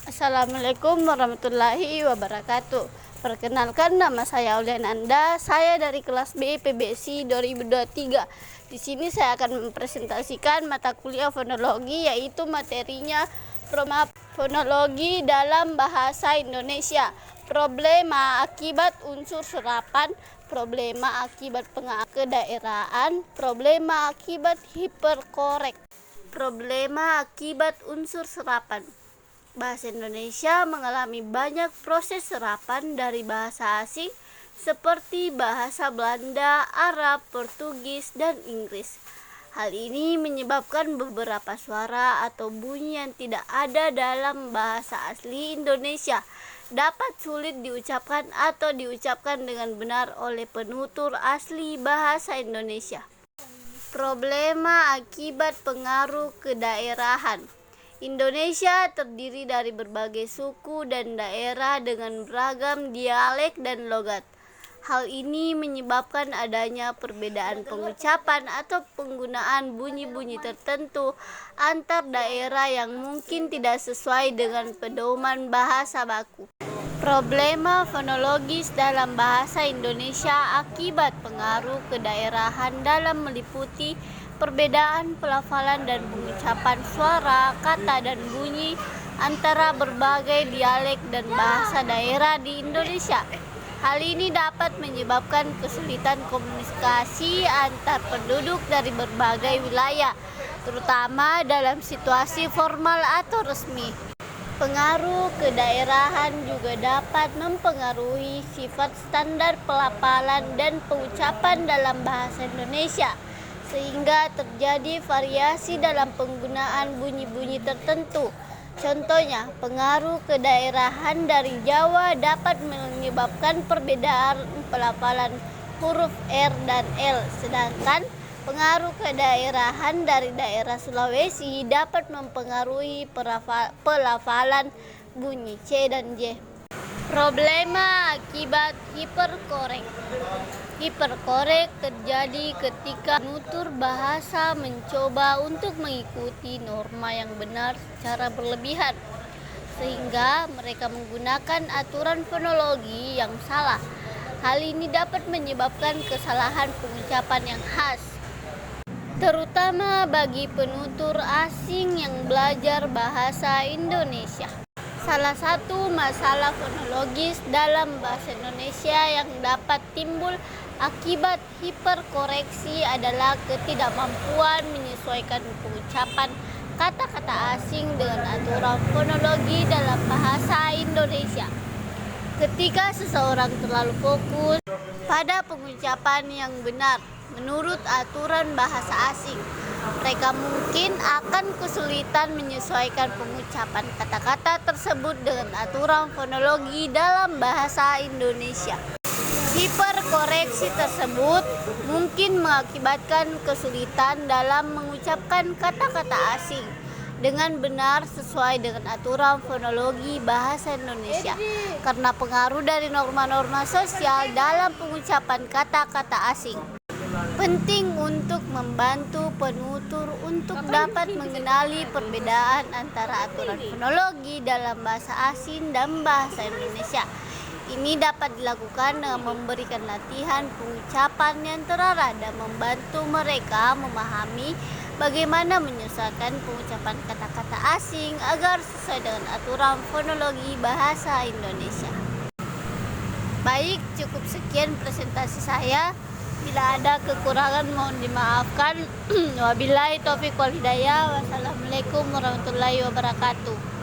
Assalamualaikum warahmatullahi wabarakatuh. Perkenalkan, nama saya Auliananda. Saya dari kelas B PBSI 2023. Di sini saya akan mempresentasikan mata kuliah fonologi, yaitu materinya fonologi dalam bahasa Indonesia. Problema akibat unsur serapan, problema akibat kedaerahan, problema akibat hiperkorek, problema akibat unsur serapan. Bahasa Indonesia mengalami banyak proses serapan dari bahasa asing seperti bahasa Belanda, Arab, Portugis, dan Inggris. Hal ini menyebabkan beberapa suara atau bunyi yang tidak ada dalam bahasa asli Indonesia dapat sulit diucapkan atau diucapkan dengan benar oleh penutur asli bahasa Indonesia. Problema akibat pengaruh kedaerahan. Indonesia terdiri dari berbagai suku dan daerah dengan beragam dialek dan logat. Hal ini menyebabkan adanya perbedaan pengucapan atau penggunaan bunyi-bunyi tertentu antar daerah yang mungkin tidak sesuai dengan pedoman bahasa baku. Problema fonologis dalam bahasa Indonesia akibat pengaruh kedaerahan dalam meliputi perbedaan pelafalan dan pengucapan suara, kata, dan bunyi antara berbagai dialek dan bahasa daerah di Indonesia. Hal ini dapat menyebabkan kesulitan komunikasi antar penduduk dari berbagai wilayah, terutama dalam situasi formal atau resmi. Pengaruh kedaerahan juga dapat mempengaruhi sifat standar pelafalan dan pengucapan dalam bahasa Indonesia, sehingga terjadi variasi dalam penggunaan bunyi-bunyi tertentu. Contohnya, pengaruh kedaerahan dari Jawa dapat menyebabkan perbedaan pelafalan huruf R dan L, sedangkan pengaruh kedaerahan dari daerah Sulawesi dapat mempengaruhi pelafalan bunyi C dan J. Problema akibat hiperkorek. Hiperkorek terjadi ketika penutur bahasa mencoba untuk mengikuti norma yang benar secara berlebihan, sehingga mereka menggunakan aturan fonologi yang salah. Hal ini dapat menyebabkan kesalahan pengucapan yang khas, terutama bagi penutur asing yang belajar bahasa Indonesia. Salah satu masalah fonologis dalam bahasa Indonesia yang dapat timbul akibat hiperkoreksi adalah ketidakmampuan menyesuaikan pengucapan kata-kata asing dengan aturan fonologi dalam bahasa Indonesia. Ketika seseorang terlalu fokus pada pengucapan yang benar menurut aturan bahasa asing, mereka mungkin akan kesulitan menyesuaikan pengucapan kata-kata tersebut dengan aturan fonologi dalam bahasa Indonesia. Hiperkoreksi tersebut mungkin mengakibatkan kesulitan dalam mengucapkan kata-kata asing dengan benar sesuai dengan aturan fonologi bahasa Indonesia, karena pengaruh dari norma-norma sosial dalam pengucapan kata-kata asing. Penting untuk membantu penutur untuk dapat mengenali perbedaan antara aturan fonologi dalam bahasa asing dan bahasa Indonesia. Ini dapat dilakukan dengan memberikan latihan pengucapan yang terarah dan membantu mereka memahami bagaimana menyesuaikan pengucapan kata-kata asing agar sesuai dengan aturan fonologi bahasa Indonesia. Baik, cukup sekian presentasi saya. Bila ada kekurangan mohon dimaafkan. Wabillahi taufiq wal hidayah. Wassalamualaikum warahmatullahi wabarakatuh.